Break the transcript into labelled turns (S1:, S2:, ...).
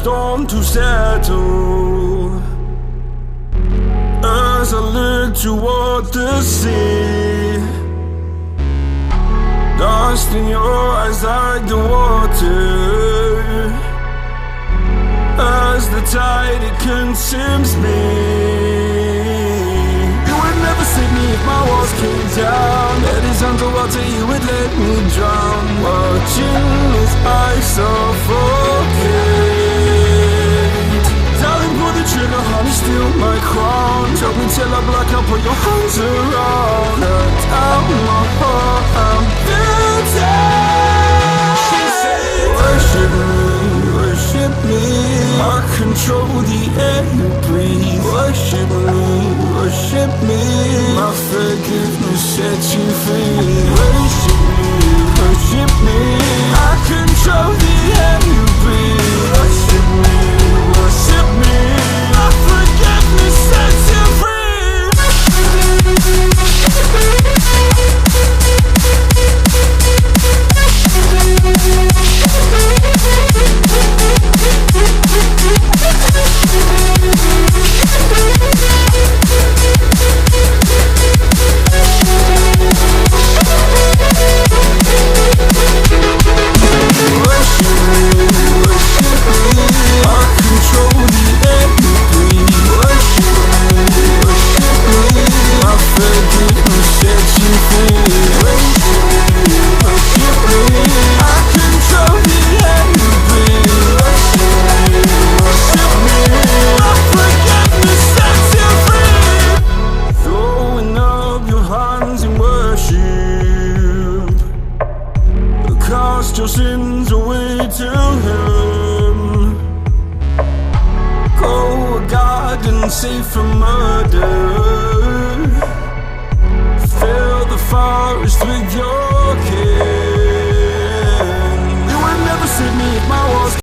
S1: storm to settle. As I look toward the sea, dust in your eyes like the water. As the tide, it consumes me. You would never save me if my walls came down. Head is underwater, you would let me drown. Watching as I suffocate. Darling, pull the trigger, honey, steal my crown. Choke me till I black out, put your hands around. Cut out my heart, I'm guilty. She said, worship me, worship me. I control the air you breathe. Worship me, worship me. My forgiveness sets you free. Worship me, worship me. I control the air you breathe. Worship me, worship me. My forgiveness sets you free. Your sins away to Him. Go a garden safe from murder. Fill the forest with your